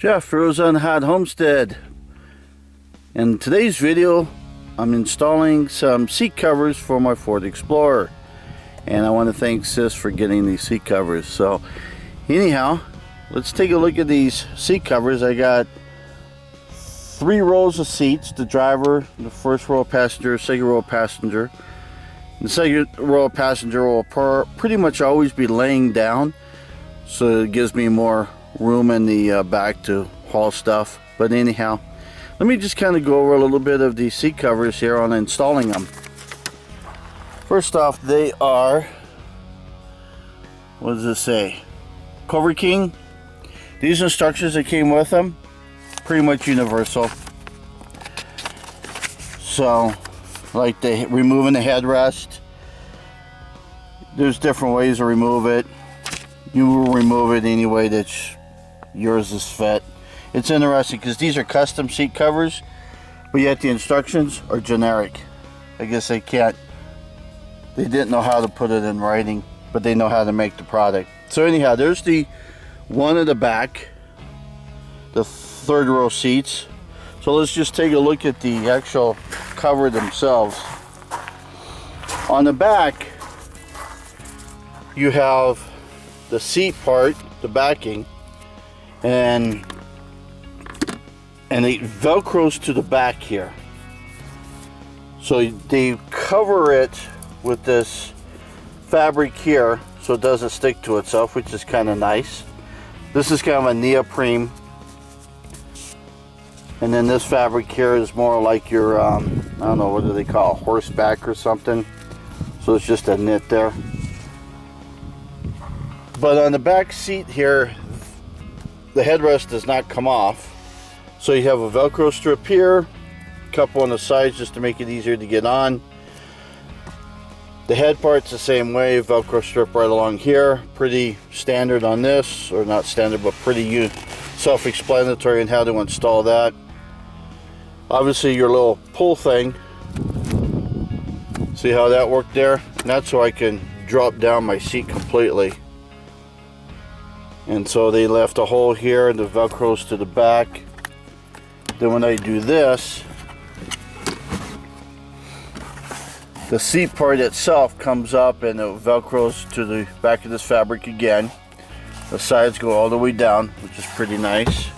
Jeff Rosen Hot Homestead. In today's video, I'm installing some seat covers for my Ford Explorer, and I want to thank Sis for getting these seat covers. So anyhow, let's take a look at these seat covers. I got 3 rows of seats: the driver, the first row of passenger, second row of passenger. The second row of passenger will pretty much always be laying down, so it gives me more room in the back to haul stuff. But anyhow, let me just kind of go over a little bit of these seat covers here on installing them. First off, they are, what does this say? Coverking. These instructions that came with them, pretty much universal. So, like the removing the headrest, there's different ways to remove it. You will remove it any way that yours is fit. It's interesting because these are custom seat covers, but yet the instructions are generic. I guess they didn't know how to put it in writing, but they know how to make the product. So anyhow, there's the one at the back, the third row seats. So let's just take a look at the actual cover themselves. On the back, you have the seat part, the backing, and it velcros to the back here. So they cover it with this fabric here so it doesn't stick to itself, which is kind of nice. This is kind of a neoprene, and then this fabric here is more like your I don't know, what do they call it, horseback or something. So it's just a knit there. But on the back seat here, the headrest does not come off. So you have a Velcro strip here, a couple on the sides just to make it easier to get on. The head part's the same way, Velcro strip right along here. Pretty standard on this, or not standard, but pretty self-explanatory in how to install that. Obviously your little pull thing, see how that worked there? And that's so I can drop down my seat completely. And so they left a hole here and the velcros to the back. Then when I do this, the seat part itself comes up and it velcros to the back of this fabric again. The sides go all the way down, which is pretty nice.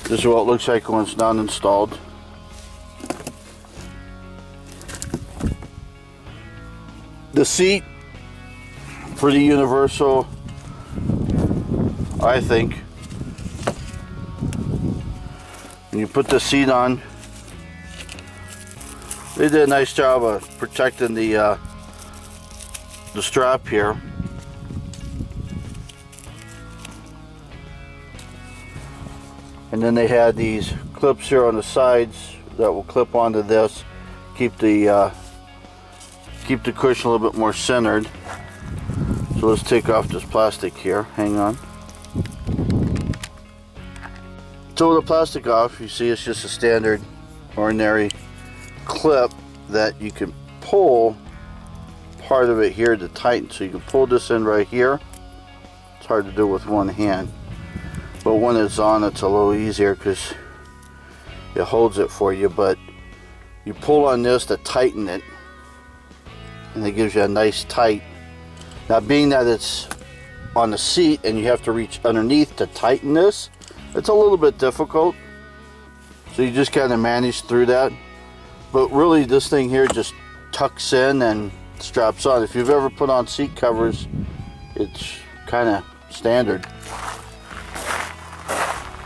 This is what it looks like when it's not installed. The seat, pretty universal, I think. When you put the seat on, they did a nice job of protecting the strap here. And then they had these clips here on the sides that will clip onto this, keep the cushion a little bit more centered. So let's take off this plastic here. Hang on. So with the plastic off, you see it's just a standard, ordinary clip that you can pull part of it here to tighten. So you can pull this in right here. It's hard to do with one hand, but when it's on, it's a little easier because it holds it for you. But you pull on this to tighten it, and it gives you a nice tight. Now, being that it's on the seat and you have to reach underneath to tighten this, it's a little bit difficult. So you just kind of manage through that. But really, this thing here just tucks in and straps on. If you've ever put on seat covers, it's kind of standard.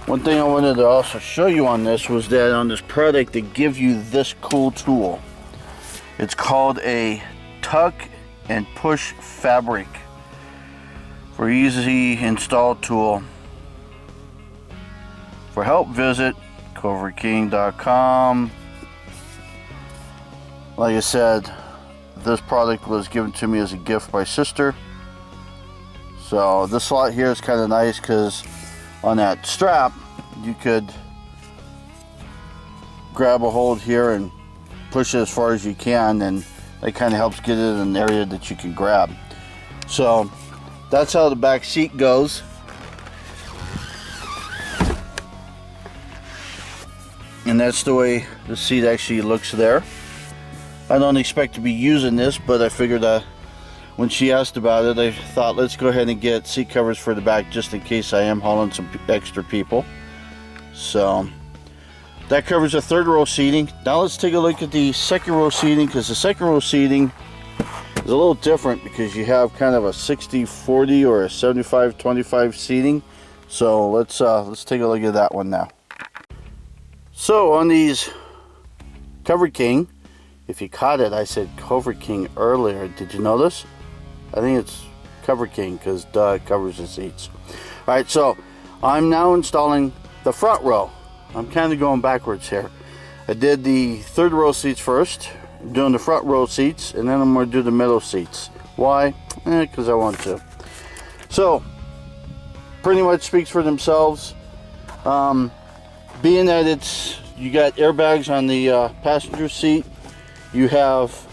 One thing I wanted to also show you on this was that on this product, they give you this cool tool. It's called a tuck and push fabric for easy install tool. For help, visit coverking.com. Like I said, this product was given to me as a gift by sister. So this slot here is kind of nice because on that strap you could grab a hold here and push it as far as you can, and that kind of helps get it in an area that you can grab. So that's how the back seat goes. that's the way the seat actually looks there. I don't expect to be using this, but I figured when she asked about it, I thought let's go ahead and get seat covers for the back just in case I am hauling some extra people. So that covers the third row seating. Now let's take a look at the second row seating, because the second row seating is a little different because you have kind of a 60-40 or a 75-25 seating. So let's take a look at that one now. So on these Coverking, if you caught it, I said Coverking earlier. Did you notice? I think it's Coverking because it covers the seats. All right, so I'm now installing the front row. I'm kind of going backwards here. I did the third row seats first, I'm doing the front row seats, and then I'm going to do the middle seats. Why? Because I want to. So, pretty much speaks for themselves. Being that you got airbags on the passenger seat, you have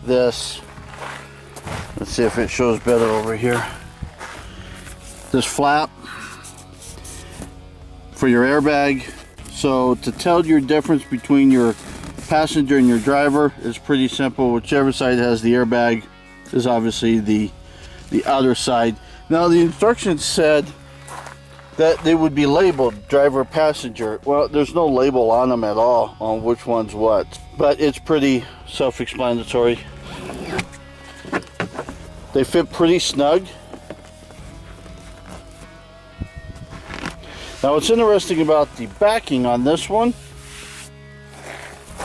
this, let's see if it shows better over here, this flap for your airbag. So to tell your difference between your passenger and your driver is pretty simple. Whichever side has the airbag is obviously the other side. Now the instructions said that they would be labeled driver passenger. Well, there's no label on them at all on which one's what, but it's pretty self-explanatory. They fit pretty snug. Now what's interesting about the backing on this one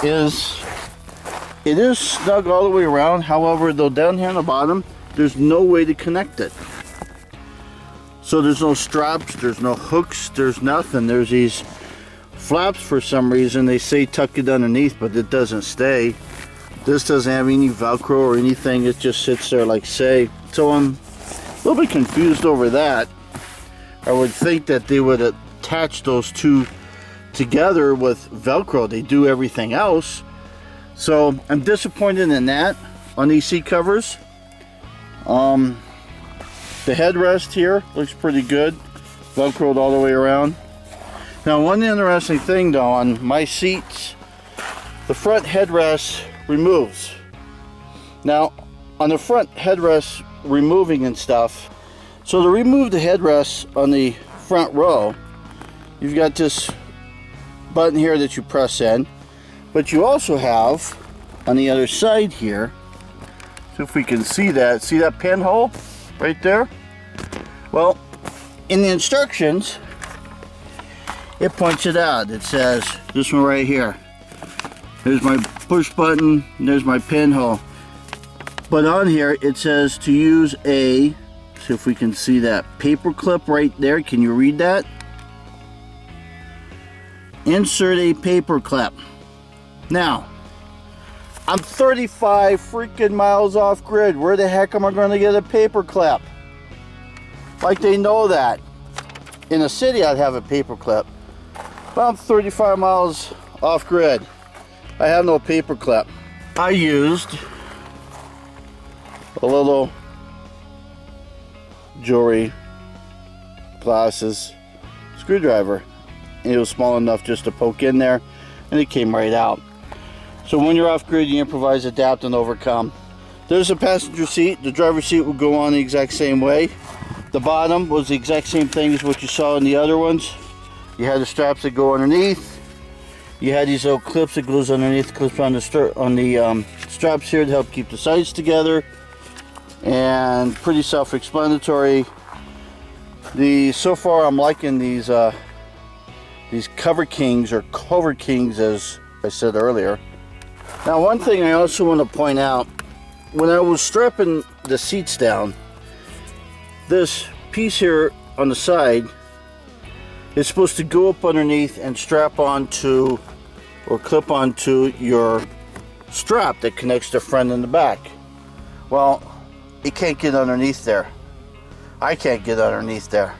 is it is snug all the way around. However, though, down here on the bottom there's no way to connect it. So there's no straps, there's no hooks, there's nothing. There's these flaps for some reason. They say tuck it underneath, but it doesn't stay. This doesn't have any Velcro or anything. It just sits there like say. So I'm a little bit confused over that. I would think that they would attach those two together with Velcro. They do everything else. So I'm disappointed in that on these seat covers. The headrest here looks pretty good, Velcroed all the way around. Now one interesting thing though, on my seats, the front headrest removes. Now on the front headrest removing and stuff, so to remove the headrest on the front row, you've got this button here that you press in, but you also have on the other side here, so if we can see that pinhole right there? Well, in the instructions, it points it out. It says, this one right here, there's my push button, and there's my pinhole. But on here, it says to use a, see if we can see that paper clip right there. Can you read that? Insert a paper clip. Now, I'm 35 freaking miles off grid. Where the heck am I going to get a paper clip? Like they know that. In a city I'd have a paper clip. But I'm 35 miles off grid. I have no paper clip. I used a little jewelry, glasses, screwdriver. And it was small enough just to poke in there, and it came right out. So when you're off grid, you improvise, adapt, and overcome. There's a passenger seat. The driver's seat will go on the exact same way. The bottom was the exact same thing as what you saw in the other ones. You had the straps that go underneath. You had these little clips that goes underneath, clips on the straps here to help keep the sides together. And pretty self-explanatory. So far I'm liking these Coverkings, or Coverkings as I said earlier. Now one thing I also want to point out, when I was strapping the seats down, this piece here on the side is supposed to go up underneath and strap onto or clip onto your strap that connects the front and the back. Well, it can't get underneath there. I can't get underneath there.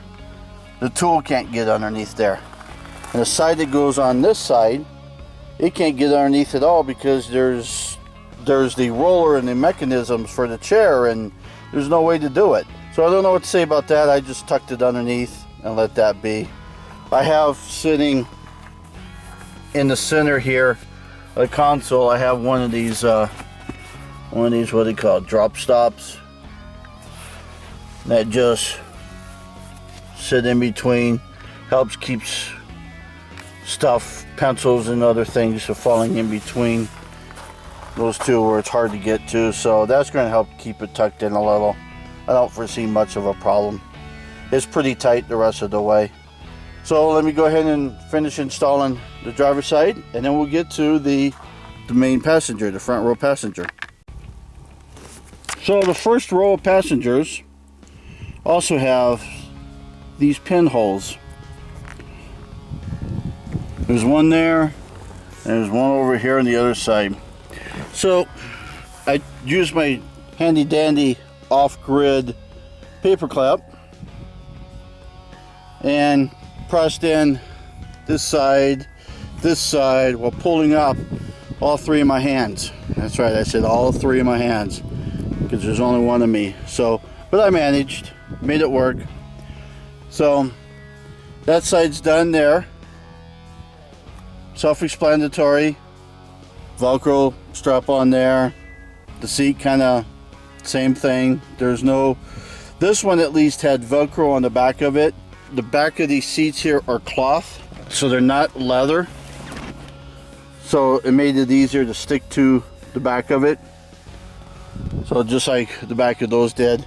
The tool can't get underneath there. And the side that goes on this side, it can't get underneath at all because there's the roller and the mechanisms for the chair, and there's no way to do it. So I don't know what to say about that. I just tucked it underneath and let that be. I have sitting in the center here of the console, I have one of these what do you call it, drop stops that just sit in between, helps keeps stuff, pencils and other things from falling in between those two where it's hard to get to. So that's going to help keep it tucked in a little. I don't foresee much of a problem. It's pretty tight the rest of the way. So let me go ahead and finish installing the driver's side, and then we'll get to the main passenger, the front row passenger. So the first row of passengers also have these pinholes. There's one there, and there's one over here on the other side. So I use my handy dandy off-grid paper clip and pressed in this side while pulling up all three of my hands. That's right, I said all three of my hands because there's only one of me. So, but I managed, made it work. So that side's done there. Self-explanatory. Velcro strap on there. The seat kind of same thing. There's no, this one at least had Velcro on the back of it. The back of these seats here are cloth, so they're not leather. So it made it easier to stick to the back of it. So just like the back of those did.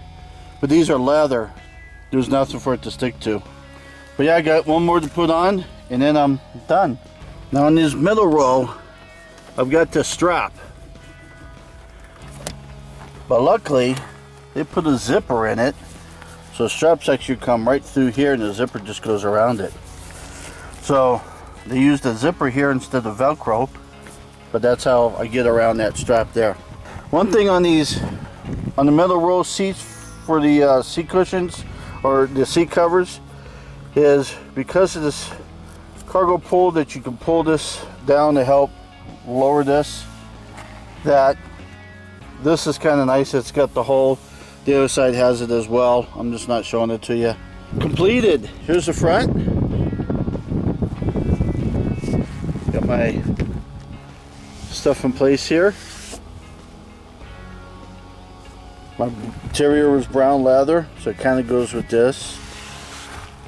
But these are leather. There's nothing for it to stick to. But yeah, I got one more to put on and then I'm done. Now in this middle row, I've got this strap. But luckily, they put a zipper in it. So the straps actually come right through here and the zipper just goes around it. So they used a zipper here instead of Velcro, but that's how I get around that strap there. One thing on these, on the middle row seats for the seat cushions or the seat covers, is because of this cargo pull that you can pull this down to help lower this, that this is kind of nice. It's got the hole. The other side has it as well. I'm just not showing it to you. Completed. Here's the front. Got my stuff in place here. My interior was brown leather, so it kind of goes with this.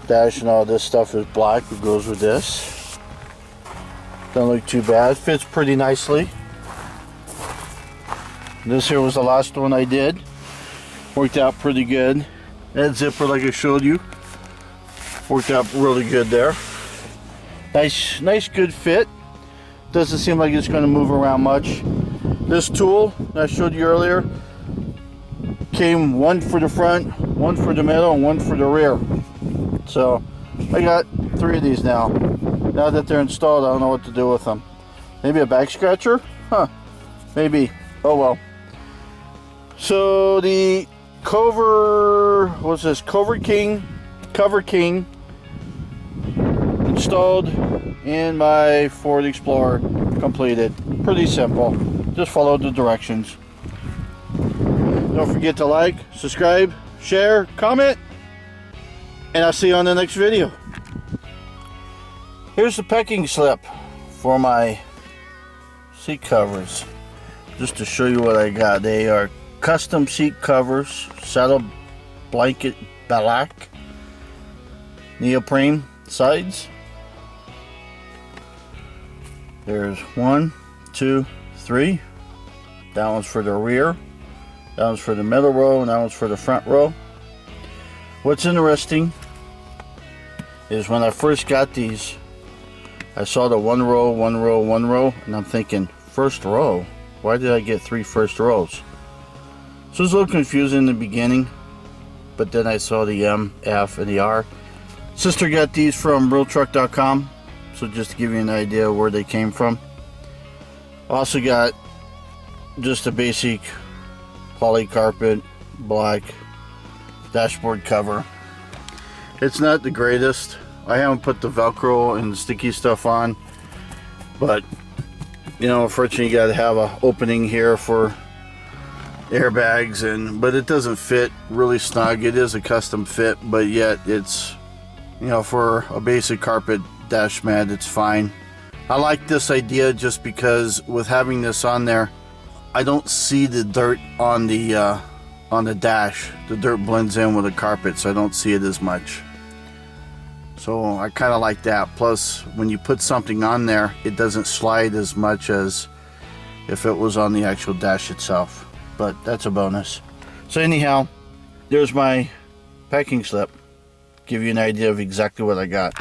Dash and all this stuff is black. It goes with this. Don't look too bad. Fits pretty nicely. This here was the last one I did. Worked out pretty good. That zipper, like I showed you, worked out really good there. Nice good fit. Doesn't seem like it's going to move around much. This tool that I showed you earlier came one for the front, one for the middle, and one for the rear. So I got 3 of these now. Now that they're installed, I don't know what to do with them. Maybe a back scratcher? Huh, maybe. Oh well. So the Coverking installed in my Ford Explorer, completed. Pretty simple. Just follow the directions. Don't forget to like, subscribe, share, comment, and I'll see you on the next video. Here's the packing slip for my seat covers. Just to show you what I got. They are custom seat covers, saddle blanket black, neoprene sides. There's 1, 2, 3. That one's for the rear, that one's for the middle row, and that one's for the front row. What's interesting is when I first got these, I saw the 1 row, 1 row, 1 row, and I'm thinking, first row? Why did I get 3 first rows? So it was a little confusing in the beginning, but then I saw the M, F, and the R. Sister got these from realtruck.com, so just to give you an idea where they came from. Also got just a basic poly carpet black dashboard cover. It's not the greatest. I haven't put the Velcro and the sticky stuff on, but you know, unfortunately you got to have an opening here for airbags, but it doesn't fit really snug. It is a custom fit, but yet it's, you know, for a basic carpet dash mat, it's fine. I like this idea just because with having this on there, I don't see the dirt on the dash. The dirt blends in with the carpet, so I don't see it as much. So I kind of like that. Plus, when you put something on there, it doesn't slide as much as if it was on the actual dash itself. But that's a bonus. So anyhow, there's my packing slip. Give you an idea of exactly what I got.